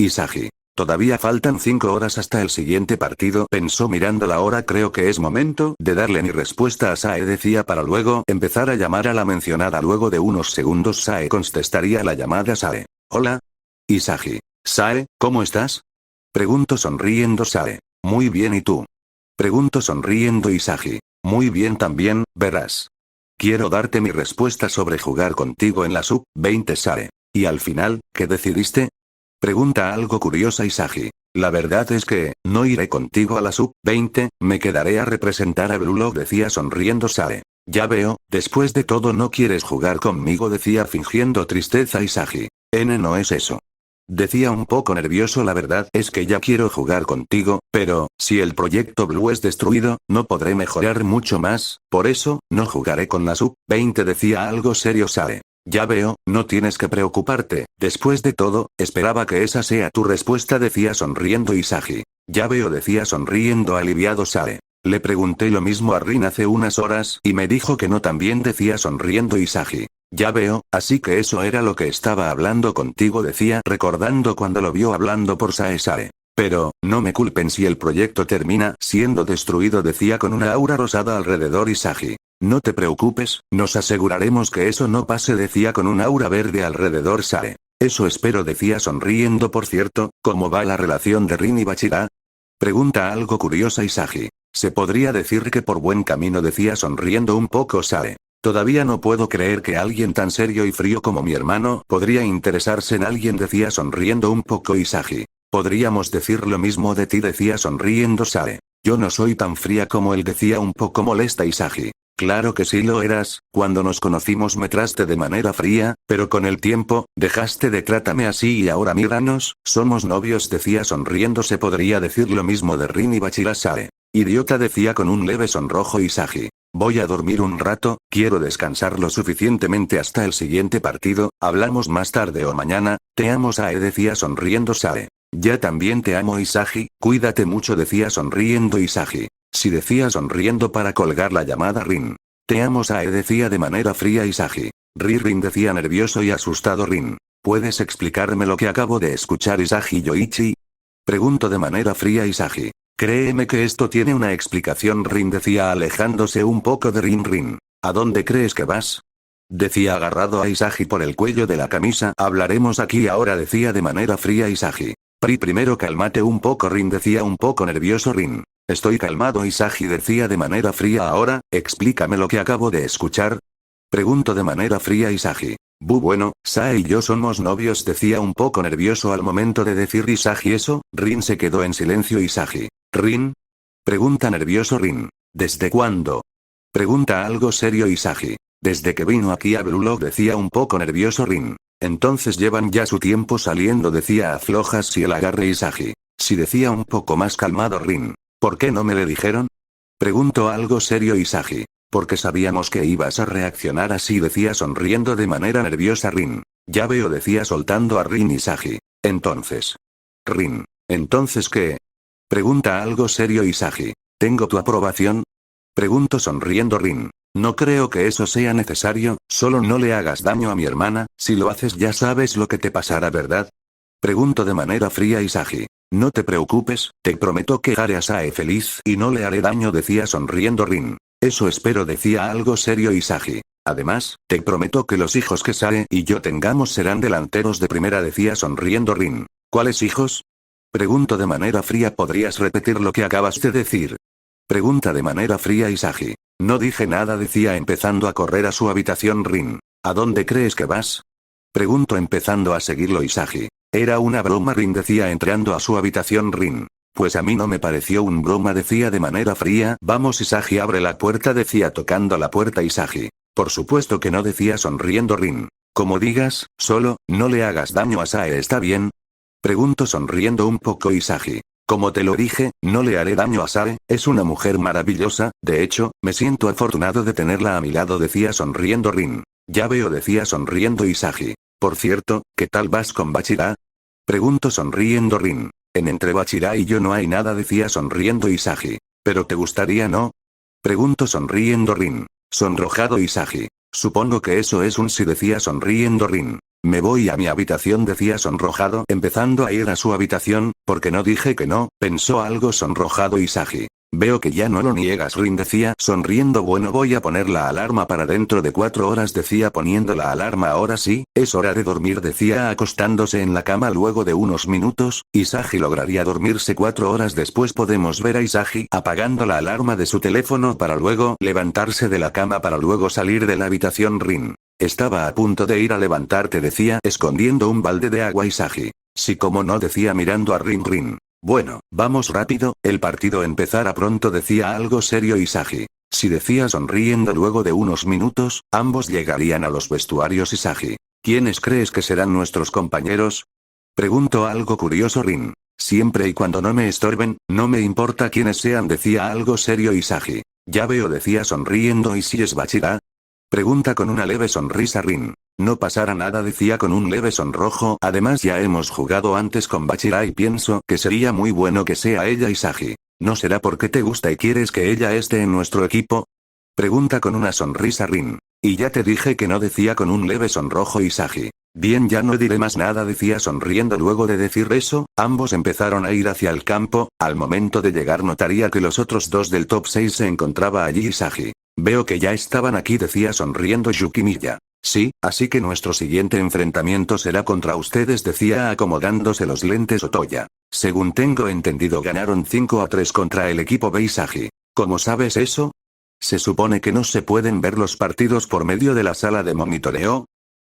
Isagi. Todavía faltan 5 horas hasta el siguiente partido, pensó mirando la hora. Creo que es momento de darle mi respuesta a Sae, decía para luego empezar a llamar a la mencionada. Luego de unos segundos Sae contestaría la llamada. Sae. Hola. Isagi. Sae, ¿cómo estás? Pregunto sonriendo. Sae. Muy bien, ¿y tú? Pregunto sonriendo. Isagi. Muy bien también, verás. Quiero darte mi respuesta sobre jugar contigo en la sub-20. Sae. ¿Y al final, qué decidiste? Pregunta algo curiosa Isagi. La verdad es que, no iré contigo a la sub-20, me quedaré a representar a Blue, decía sonriendo Sae. Ya veo, después de todo no quieres jugar conmigo, decía fingiendo tristeza Isagi. No es eso. Decía un poco nervioso. La verdad es que ya quiero jugar contigo, pero, si el proyecto Blue es destruido, no podré mejorar mucho más, por eso, no jugaré con la sub-20, decía algo serio Sae. Ya veo, no tienes que preocuparte, después de todo, esperaba que esa sea tu respuesta, decía sonriendo Isagi. Ya veo, decía sonriendo aliviado Sae. Le pregunté lo mismo a Rin hace unas horas y me dijo que no, también, decía sonriendo Isagi. Ya veo, así que eso era lo que estaba hablando contigo, decía recordando cuando lo vio hablando por Sae. Pero, no me culpen si el proyecto termina siendo destruido, decía con una aura rosada alrededor Isagi. No te preocupes, nos aseguraremos que eso no pase, decía con un aura verde alrededor Sae. Eso espero, decía sonriendo. Por cierto, ¿cómo va la relación de Rin y Bachira? Pregunta algo curiosa Isagi. Se podría decir que por buen camino, decía sonriendo un poco Sae. Todavía no puedo creer que alguien tan serio y frío como mi hermano podría interesarse en alguien, decía sonriendo un poco Isagi. Podríamos decir lo mismo de ti, decía sonriendo Sae. Yo no soy tan fría como él, decía un poco molesta Isagi. Claro que sí lo eras, cuando nos conocimos me trataste de manera fría, pero con el tiempo, dejaste de tratarme así y ahora míranos, somos novios, decía sonriendo. Se podría decir lo mismo de Rin y Bachira. Sae. Idiota, decía con un leve sonrojo Isagi. Voy a dormir un rato, quiero descansar lo suficientemente hasta el siguiente partido, hablamos más tarde o mañana, te amo Sae, decía sonriendo Sae. Ya también te amo Isagi, cuídate mucho, decía sonriendo Isagi. Sí, decía sonriendo para colgar la llamada Rin. Te amo Sae, decía de manera fría Isagi. Rin, decía nervioso y asustado Rin. ¿Puedes explicarme lo que acabo de escuchar, Isagi Yoichi? Pregunto de manera fría Isagi. Créeme que esto tiene una explicación, Rin, decía alejándose un poco de Rin. ¿A dónde crees que vas? Decía agarrado a Isagi por el cuello de la camisa. Hablaremos aquí ahora, decía de manera fría Isagi. Primero cálmate un poco, Rin, decía un poco nervioso Rin. Estoy calmado, Isagi, decía de manera fría. Ahora, explícame lo que acabo de escuchar. Pregunto de manera fría Isagi. Bueno, Sae y yo somos novios, decía un poco nervioso al momento de decir Isagi eso. Rin se quedó en silencio. Isagi. ¿Rin? Pregunta nervioso Rin. ¿Desde cuándo? Pregunta algo serio Isagi. Desde que vino aquí a Blue Lock, decía un poco nervioso Rin. Entonces llevan ya su tiempo saliendo, decía aflojas si el agarre Isagi. Sí, decía un poco más calmado Rin. ¿Por qué no me le dijeron? Preguntó algo serio Isagi. Porque sabíamos que ibas a reaccionar así, decía sonriendo de manera nerviosa Rin. Ya veo, decía soltando a Rin Isagi. Entonces. Rin. ¿Entonces qué? Pregunta algo serio Isagi. ¿Tengo tu aprobación? Pregunto sonriendo Rin. No creo que eso sea necesario, solo no le hagas daño a mi hermana, si lo haces ya sabes lo que te pasará, ¿verdad? Pregunto de manera fría Isagi. No te preocupes, te prometo que haré a Sae feliz y no le haré daño, decía sonriendo Rin. Eso espero, decía algo serio Isagi. Además, te prometo que los hijos que Sae y yo tengamos serán delanteros de primera, decía sonriendo Rin. ¿Cuáles hijos? Pregunto de manera fría. ¿Podrías repetir lo que acabas de decir? Pregunta de manera fría Isagi. No dije nada, decía empezando a correr a su habitación Rin. ¿A dónde crees que vas? Pregunto empezando a seguirlo Isagi. Era una broma, Rin, decía entrando a su habitación Rin. Pues a mí no me pareció un broma, decía de manera fría. Vamos Isagi, abre la puerta, decía tocando la puerta Isagi. Por supuesto que no, decía sonriendo Rin. Como digas, solo, no le hagas daño a Sae, ¿está bien? Pregunto sonriendo un poco Isagi. Como te lo dije, no le haré daño a Sae, es una mujer maravillosa, de hecho, me siento afortunado de tenerla a mi lado, decía sonriendo Rin. Ya veo, decía sonriendo Isagi. Por cierto, ¿qué tal vas con Bachira? Pregunto sonriendo Rin. Entre Bachira y yo no hay nada, decía sonriendo Isagi. ¿Pero te gustaría, no? Pregunto sonriendo Rin. Sonrojado Isagi. Supongo que eso es un sí, decía sonriendo Rin. Me voy a mi habitación, decía sonrojado, empezando a ir a su habitación, porque no dije que no, pensó algo sonrojado Isagi. Veo que ya no lo niegas, Rin decía sonriendo. Bueno, voy a poner la alarma para dentro de 4 horas, decía poniendo la alarma. Ahora sí, es hora de dormir, decía acostándose en la cama. Luego de unos minutos, Isagi lograría dormirse 4 horas después. Podemos ver a Isagi apagando la alarma de su teléfono para luego levantarse de la cama para luego salir de la habitación. Rin, estaba a punto de ir a levantarte, decía escondiendo un balde de agua Isagi. Sí, como no, decía mirando a Rin. Rin, bueno, vamos rápido, el partido empezará pronto, decía algo serio Isagi. Sí, decía sonriendo. Luego de unos minutos, ambos llegarían a los vestuarios. Isagi, ¿quiénes crees que serán nuestros compañeros? Preguntó algo curioso Rin. Siempre y cuando no me estorben, no me importa quiénes sean, decía algo serio Isagi. Ya veo, decía sonriendo. ¿Y si es Bachira? Pregunta con una leve sonrisa Rin. No pasará nada, decía con un leve sonrojo. Además ya hemos jugado antes con Bachira y pienso que sería muy bueno que sea ella. Isagi, ¿no será porque te gusta y quieres que ella esté en nuestro equipo? Pregunta con una sonrisa Rin. Y ya te dije que no, decía con un leve sonrojo Isagi. Bien, ya no diré más nada, decía sonriendo. Luego de decir eso, ambos empezaron a ir hacia el campo. Al momento de llegar notaría que los otros dos del top 6 se encontraba allí. Isagi, veo que ya estaban aquí, decía sonriendo Yukimiya. Sí, así que nuestro siguiente enfrentamiento será contra ustedes, decía acomodándose los lentes Otoya. Según tengo entendido, ganaron 5-3 contra el equipo B. Isagi, ¿cómo sabes eso? ¿Se supone que no se pueden ver los partidos por medio de la sala de monitoreo?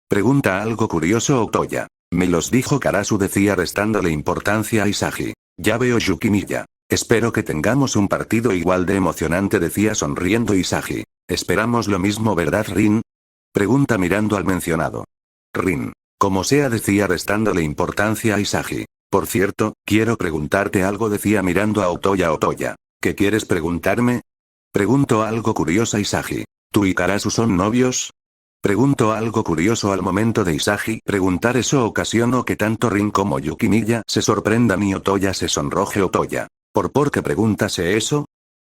Pregunta algo curioso Otoya. Me los dijo Karasu, decía restándole importancia a Isagi. Ya veo, Yukimiya. Espero que tengamos un partido igual de emocionante, decía sonriendo Isagi. Esperamos lo mismo, ¿verdad, Rin? Pregunta mirando al mencionado. Rin, como sea, decía restándole importancia a Isagi. Por cierto, quiero preguntarte algo, decía mirando a Otoya. Otoya, ¿qué quieres preguntarme? Preguntó algo curiosa Isagi. ¿Tú y Karasu son novios? Preguntó algo curioso. Al momento de Isagi preguntar eso ocasionó que tanto Rin como Yukimiya se sorprendan y Otoya se sonroje. Otoya, ¿por qué preguntase eso?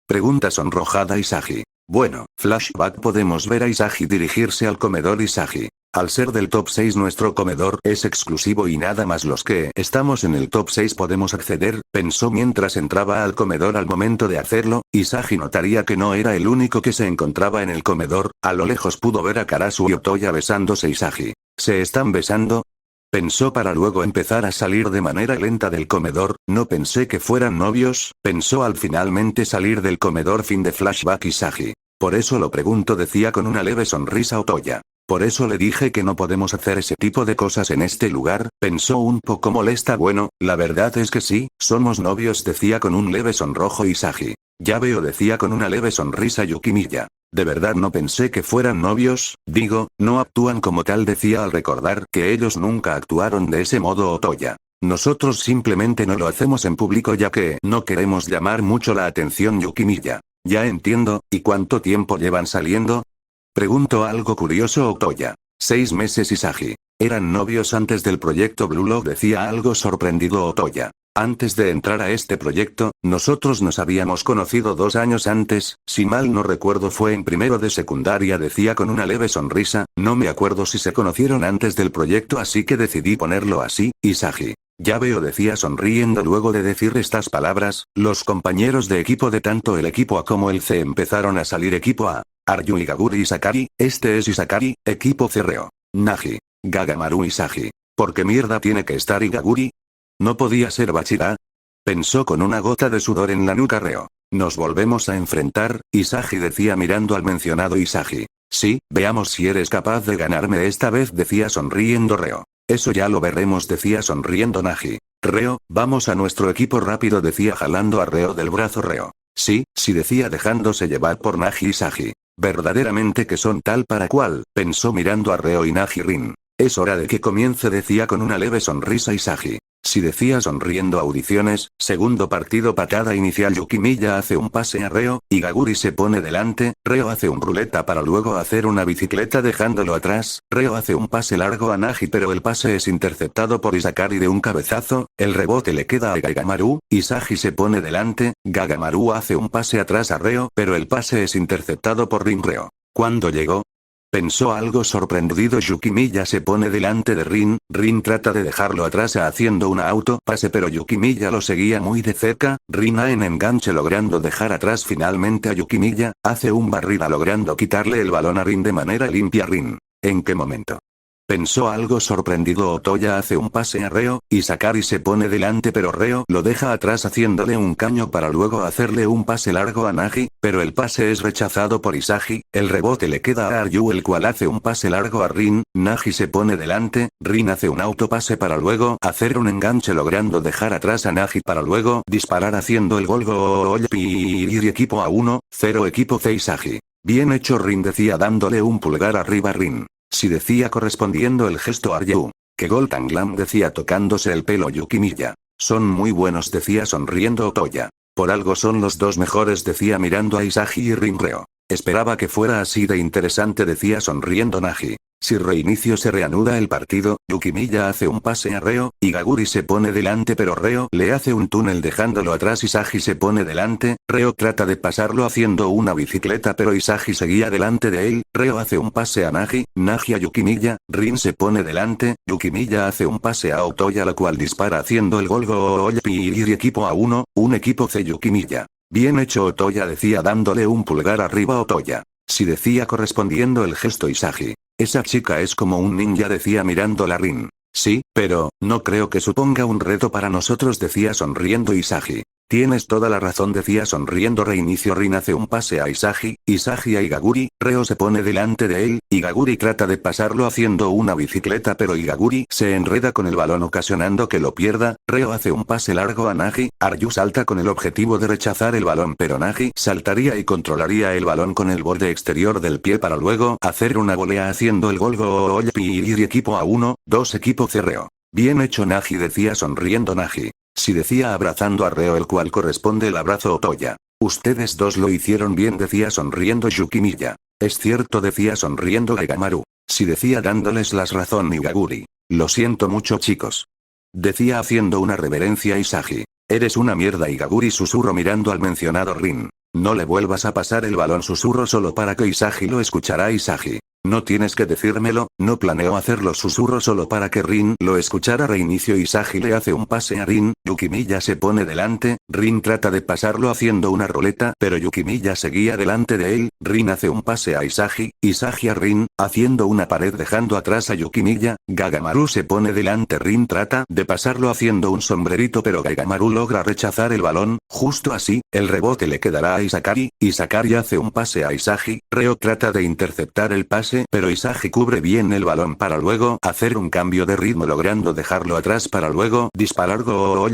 Pregunta sonrojada Isagi. Bueno, flashback, podemos ver a Isagi dirigirse al comedor. Isagi, al ser del top 6 nuestro comedor es exclusivo y nada más los que estamos en el top 6 podemos acceder, pensó mientras entraba al comedor. Al momento de hacerlo, Isagi notaría que no era el único que se encontraba en el comedor. A lo lejos pudo ver a Karasu y Otoya besándose. Isagi, ¿se están besando? Pensó para luego empezar a salir de manera lenta del comedor. No pensé que fueran novios, pensó al finalmente salir del comedor. Fin de flashback Isagi. Por eso lo pregunto, decía con una leve sonrisa Otoya. Por eso le dije que no podemos hacer ese tipo de cosas en este lugar, pensó un poco molesta. Bueno, la verdad es que sí, somos novios, decía con un leve sonrojo Isagi. Ya veo, decía con una leve sonrisa Yukimiya. De verdad no pensé que fueran novios, digo, no actúan como tal, decía al recordar que ellos nunca actuaron de ese modo. Otoya, nosotros simplemente no lo hacemos en público ya que no queremos llamar mucho la atención. Yukimiya, ya entiendo, ¿y cuánto tiempo llevan saliendo? Preguntó algo curioso Otoya. 6 meses Isagi. Eran novios antes del proyecto Blue Lock, decía algo sorprendido Otoya. Antes de entrar a este proyecto, nosotros nos habíamos conocido 2 años antes, si mal no recuerdo fue en primero de secundaria, decía con una leve sonrisa. No me acuerdo si se conocieron antes del proyecto, así que decidí ponerlo así, Isagi. Ya veo, decía sonriendo. Luego de decir estas palabras, los compañeros de equipo de tanto el equipo A como el C empezaron a salir. Equipo A, Aryu y Gaguri y Sakari, este es Isakari. Equipo C, Reo, Nagi, Gagamaru y Isagi. ¿Por qué mierda tiene que estar Igaguri? ¿No podía ser Bachira? Pensó con una gota de sudor en la nuca Reo. Nos volvemos a enfrentar, Isagi, decía mirando al mencionado Isagi. Sí, veamos si eres capaz de ganarme esta vez, decía sonriendo Reo. Eso ya lo veremos, decía sonriendo Nagi. Reo, vamos a nuestro equipo rápido, decía jalando a Reo del brazo Reo. Sí, decía dejándose llevar por Nagi. Isagi, verdaderamente que son tal para cual, pensó mirando a Reo y Nagi. Rin, es hora de que comience, decía con una leve sonrisa Isagi. Si, decía sonriendo. Audiciones, segundo partido, patada inicial. Yukimiya hace un pase a Reo, y Gaguri se pone delante. Reo hace un ruleta para luego hacer una bicicleta dejándolo atrás. Reo hace un pase largo a Nagi, pero el pase es interceptado por Isakari de un cabezazo. El rebote le queda a Gagamaru. Isagi se pone delante. Gagamaru hace un pase atrás a Reo, pero el pase es interceptado por Rin. Reo, ¿cuándo llegó? Pensó algo sorprendido. Yukimiya se pone delante de Rin. Rin trata de dejarlo atrás haciendo una auto pase, pero Yukimiya lo seguía muy de cerca. Rin en enganche logrando dejar atrás finalmente a Yukimiya. Hace un barrida logrando quitarle el balón a Rin de manera limpia. Rin. ¿En qué momento? Pensó algo sorprendido. Otoya hace un pase a Reo, y Sakari se pone delante pero Reo lo deja atrás haciéndole un caño para luego hacerle un pase largo a Nagi, pero el pase es rechazado por Isagi. El rebote le queda a Aryu, el cual hace un pase largo a Rin. Nagi se pone delante, Rin hace un autopase para luego hacer un enganche logrando dejar atrás a Nagi para luego disparar haciendo el gol. Equipo a 1-0 equipo C. Isagi. Bien hecho Rin, decía dándole un pulgar arriba. Rin. Sí, decía correspondiendo el gesto a Aryu. Que gol tan glam, decía tocándose el pelo Yukimiya. Son muy buenos, decía sonriendo Otoya. Por algo son los dos mejores, decía mirando a Isagi y Rin. Reo. Esperaba que fuera así de interesante, decía sonriendo Nagi. Si reinicio se reanuda el partido, Yukimiya hace un pase a Reo, y Gaguri se pone delante pero Reo le hace un túnel dejándolo atrás. Isagi se pone delante, Reo trata de pasarlo haciendo una bicicleta pero Isagi seguía delante de él. Reo hace un pase a Nagi, Nagi a Yukimiya, Rin se pone delante, Yukimiya hace un pase a Otoya la cual dispara haciendo el gol. Equipo a 1, un equipo C. Yukimiya. Bien hecho Otoya, decía dándole un pulgar arriba a Otoya. Sí, decía correspondiendo el gesto Isagi. Esa chica es como un ninja, decía mirándola Rin. Sí, pero, no creo que suponga un reto para nosotros, decía sonriendo Isagi. Tienes toda la razón, decía sonriendo reinicio. Rin hace un pase a Isagi, Isagi a Igaguri, Reo se pone delante de él, Igaguri trata de pasarlo haciendo una bicicleta pero Igaguri se enreda con el balón ocasionando que lo pierda. Reo hace un pase largo a Nagi, Aryu salta con el objetivo de rechazar el balón pero Nagi saltaría y controlaría el balón con el borde exterior del pie para luego hacer una volea haciendo el gol. Equipo a 1-2 equipo C. Reo. Bien hecho Nagi, decía sonriendo Nagi. Sí, decía abrazando a Reo, el cual corresponde el abrazo Otoya. Ustedes dos lo hicieron bien, decía sonriendo Yukimiya. Es cierto, decía sonriendo Gegamaru. Sí, decía dándoles las razón Igaguri. Lo siento mucho chicos. Decía haciendo una reverencia a Isagi. Eres una mierda Igaguri, susurro mirando al mencionado Rin. No le vuelvas a pasar el balón, susurro solo para que Isagi lo escuchará. Isagi. No tienes que decírmelo, no planeo hacerlo, susurro solo para que Rin lo escuchara. Reinicio. Isagi le hace un pase a Rin, Yukimiya se pone delante, Rin trata de pasarlo haciendo una ruleta pero Yukimiya seguía delante de él. Rin hace un pase a Isagi, Isagi a Rin, haciendo una pared dejando atrás a Yukimiya. Gagamaru se pone delante, Rin trata de pasarlo haciendo un sombrerito pero Gagamaru logra rechazar el balón. Justo así, el rebote le quedará a Isakari, Isakari hace un pase a Isagi, Reo trata de interceptar el pase pero Isagi cubre bien el balón para luego hacer un cambio de ritmo logrando dejarlo atrás para luego disparar.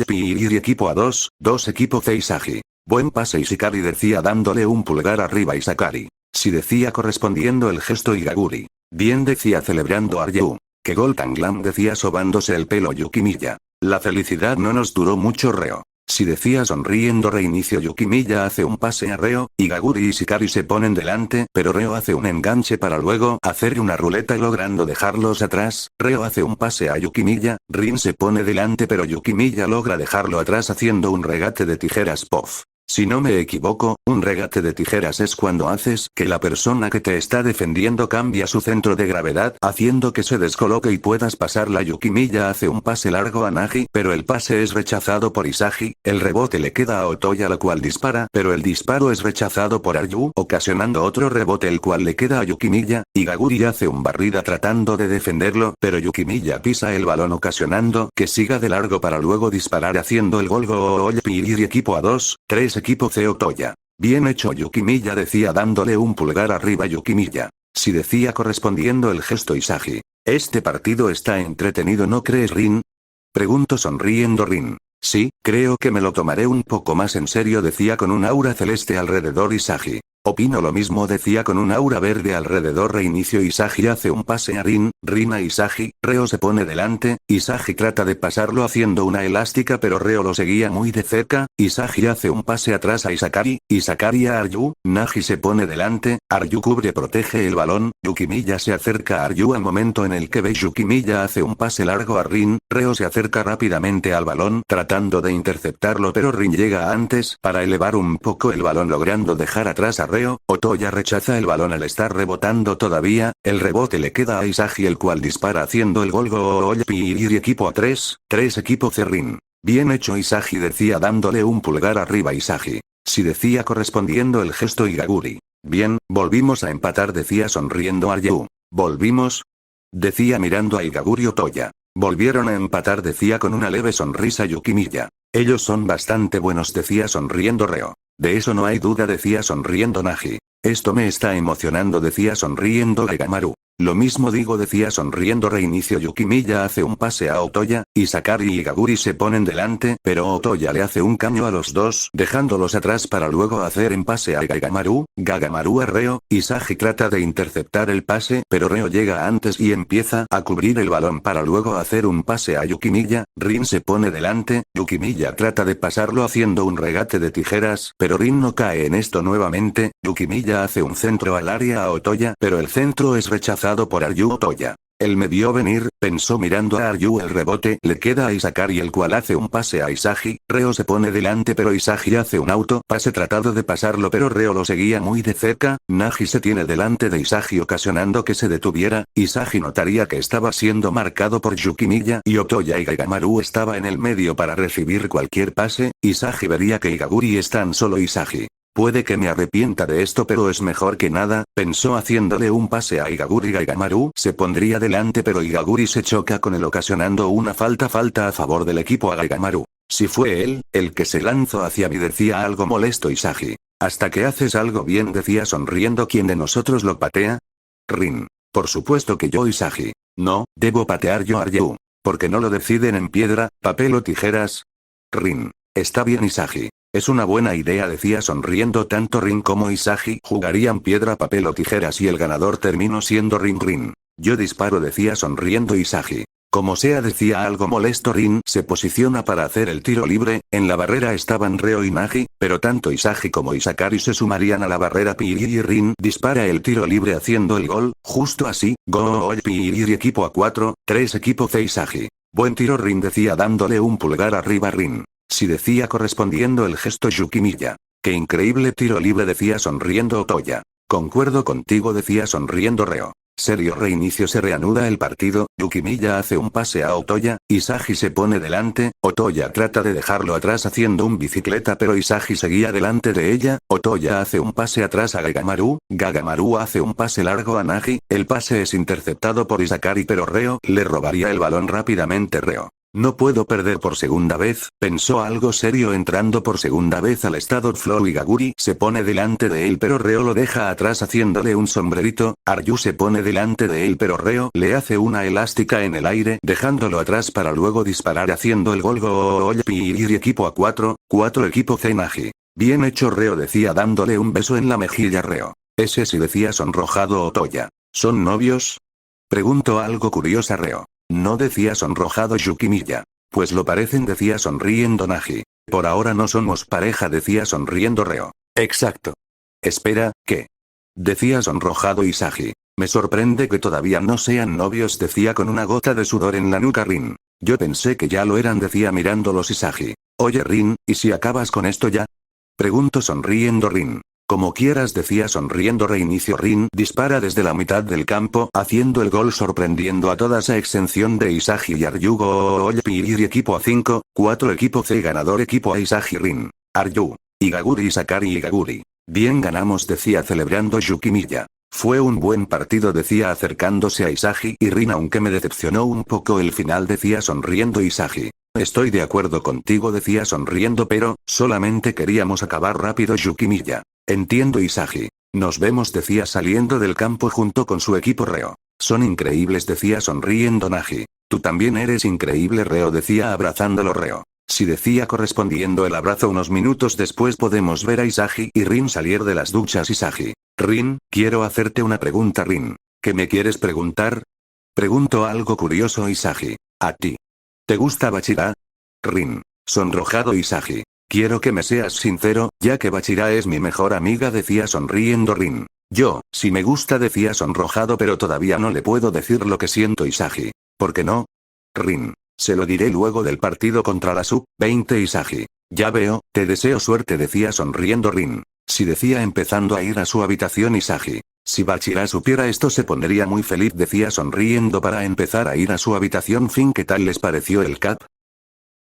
Equipo a 2 equipo C. Isagi. Buen pase Isakari, decía dándole un pulgar arriba Isakari. Sí, decía correspondiendo el gesto Igaguri. Bien, decía celebrando Aryu. Que gol tan glam, decía sobándose el pelo Yukimiya. La felicidad no nos duró mucho. Reo. Sí, decía sonriendo reinicio. Yukimiya hace un pase a Reo, Igaguri y Shikari se ponen delante, pero Reo hace un enganche para luego hacer una ruleta logrando dejarlos atrás. Reo hace un pase a Yukimiya, Rin se pone delante pero Yukimiya logra dejarlo atrás haciendo un regate de tijeras. Pof. Si no me equivoco, un regate de tijeras es cuando haces que la persona que te está defendiendo cambia su centro de gravedad, haciendo que se descoloque y puedas pasarla. Yukimiya hace un pase largo a Nagi, pero el pase es rechazado por Isagi, el rebote le queda a Otoya la cual dispara, pero el disparo es rechazado por Aryu, ocasionando otro rebote el cual le queda a Yukimiya. Igaguri hace un barrida tratando de defenderlo, pero Yukimiya pisa el balón ocasionando que siga de largo para luego disparar haciendo el gol. Equipo a 2-3 equipo C. Otoya. Bien hecho Yukimiya, decía dándole un pulgar arriba Yukimiya. Sí, decía correspondiendo el gesto Isagi. Este partido está entretenido, ¿no crees Rin? Preguntó sonriendo Rin. Sí, creo que me lo tomaré un poco más en serio, decía con un aura celeste alrededor Isagi. Opino lo mismo, decía con un aura verde alrededor. Reinicio. Isagi hace un pase a Rin, Rin a Isagi, Reo se pone delante, Isagi trata de pasarlo haciendo una elástica pero Reo lo seguía muy de cerca, Isagi hace un pase atrás a Isakari, Isakari a Aryu, Nagi se pone delante, Aryu cubre protege el balón, Yukimiya se acerca a Aryu al momento en el que ve Yukimiya hace un pase largo a Rin, Reo se acerca rápidamente al balón tratando de interceptarlo pero Rin llega antes para elevar un poco el balón logrando dejar atrás a Reo, Otoya rechaza el balón al estar rebotando todavía, el rebote le queda a Isagi el cual dispara haciendo el gol. Gol Piriri equipo a 3 equipo C Rin. Bien hecho Isagi decía dándole un pulgar arriba Isagi. Sí decía correspondiendo el gesto Igaguri. Bien, volvimos a empatar decía sonriendo Aryu. ¿Volvimos? Decía mirando a Igaguri Otoya. Volvieron a empatar decía con una leve sonrisa Yukimiya. Ellos son bastante buenos decía sonriendo Reo. De eso no hay duda decía sonriendo Nagi. Esto me está emocionando decía sonriendo Kagamaru. Lo mismo digo decía sonriendo Reinicio Yukimiya hace un pase a Otoya, y Sakari y Igaguri se ponen delante, pero Otoya le hace un caño a los dos, dejándolos atrás para luego hacer en pase a Kagamaru a Reo, Isagi trata de interceptar el pase, pero Reo llega antes y empieza a cubrir el balón para luego hacer un pase a Yukimiya, Rin se pone delante, Yukimiya trata de pasarlo haciendo un regate de tijeras, pero Rin no cae en esto nuevamente, Yukimiya hace un centro al área a Otoya, pero el centro es rechazado por Aryu Otoya. Él me vio venir, pensó mirando a Aryu el rebote le queda a Isakari el cual hace un pase a Isagi, Reo se pone delante pero Isagi hace un auto pase tratado de pasarlo pero Reo lo seguía muy de cerca, Nagi se tiene delante de Isagi ocasionando que se detuviera, Isagi notaría que estaba siendo marcado por Yukimiya y Otoya y Kagamaru estaba en el medio para recibir cualquier pase, Isagi vería que Igaguri es tan solo Isagi. Puede que me arrepienta de esto pero es mejor que nada, pensó haciéndole un pase a Igaguri Kagamaru se pondría delante pero Igaguri se choca con él ocasionando una falta a favor del equipo a Kagamaru. Si fue él, el que se lanzó hacia mí decía algo molesto Isagi. Hasta que haces algo bien decía sonriendo ¿quién de nosotros lo patea? Rin. Por supuesto que yo Isagi. No, debo patear yo a Aryu. Porque no lo deciden en piedra, papel o tijeras. Rin. Está bien Isagi. Es una buena idea decía sonriendo tanto Rin como Isagi jugarían piedra papel o tijeras y el ganador terminó siendo Rin. Yo disparo decía sonriendo Isagi. Como sea decía algo molesto Rin se posiciona para hacer el tiro libre, en la barrera estaban Reo y Nagi, pero tanto Isagi como Isakari se sumarían a la barrera Piriri y Rin dispara el tiro libre haciendo el gol, justo así, gol Piriri equipo a 4 equipo C Isagi. Buen tiro Rin decía dándole un pulgar arriba Rin. Sí decía correspondiendo el gesto Yukimiya. Qué increíble tiro libre decía sonriendo Otoya. Concuerdo contigo decía sonriendo Reo. Serio reinicio se reanuda el partido, Yukimiya hace un pase a Otoya, Isagi se pone delante, Otoya trata de dejarlo atrás haciendo un bicicleta pero Isagi seguía delante de ella, Otoya hace un pase atrás a Kagamaru hace un pase largo a Nagi, el pase es interceptado por Isakari pero Reo le robaría el balón rápidamente Reo. No puedo perder por segunda vez, pensó algo serio entrando por segunda vez al estado Flow Igaguri se pone delante de él pero Reo lo deja atrás haciéndole un sombrerito, Aryu se pone delante de él pero Reo le hace una elástica en el aire dejándolo atrás para luego disparar haciendo el gol Piriri equipo a 4 equipo C Nagi. Bien hecho Reo decía dándole un beso en la mejilla Reo. Ese sí decía sonrojado Otoya. ¿Son novios? Preguntó algo curiosa Reo. No decía sonrojado Yukimiya. Pues lo parecen decía sonriendo Nagi. Por ahora no somos pareja decía sonriendo Reo. Exacto. Espera, ¿qué? Decía sonrojado Isagi. Me sorprende que todavía no sean novios decía con una gota de sudor en la nuca Rin. Yo pensé que ya lo eran decía mirándolos Isagi. Oye Rin, ¿y si acabas con esto ya? Pregunto sonriendo Rin. Como quieras decía sonriendo reinicio Rin dispara desde la mitad del campo haciendo el gol sorprendiendo a toda esa extensión de Isagi y Aryu gol Piriri equipo a 5 equipo C ganador equipo A Isagi Rin. Aryu. Igaguri y Sakari Igaguri. Bien ganamos decía celebrando Yukimiya. Fue un buen partido decía acercándose a Isagi y Rin aunque me decepcionó un poco el final decía sonriendo Isagi. Estoy de acuerdo contigo decía sonriendo pero, solamente queríamos acabar rápido Yukimiya. Entiendo Isagi. Nos vemos decía saliendo del campo junto con su equipo Reo. Son increíbles decía sonriendo Nagi. Tú también eres increíble Reo decía abrazándolo Reo. Si decía correspondiendo el abrazo unos minutos después podemos ver a Isagi y Rin salir de las duchas Isagi. Rin, quiero hacerte una pregunta Rin. ¿Qué me quieres preguntar? Pregunto algo curioso Isagi. ¿A ti? ¿Te gusta Bachira? Rin. Sonrojado Isagi. Quiero que me seas sincero, ya que Bachira es mi mejor amiga decía sonriendo Rin. Yo, sí me gusta decía sonrojado pero todavía no le puedo decir lo que siento Isagi. ¿Por qué no? Rin. Se lo diré luego del partido contra la Sub-20 Isagi. Ya veo, te deseo suerte decía sonriendo Rin. Si decía empezando a ir a su habitación Isagi. Si Bachira supiera esto se pondría muy feliz decía sonriendo para empezar a ir a su habitación. Fin, ¿qué tal les pareció el cap?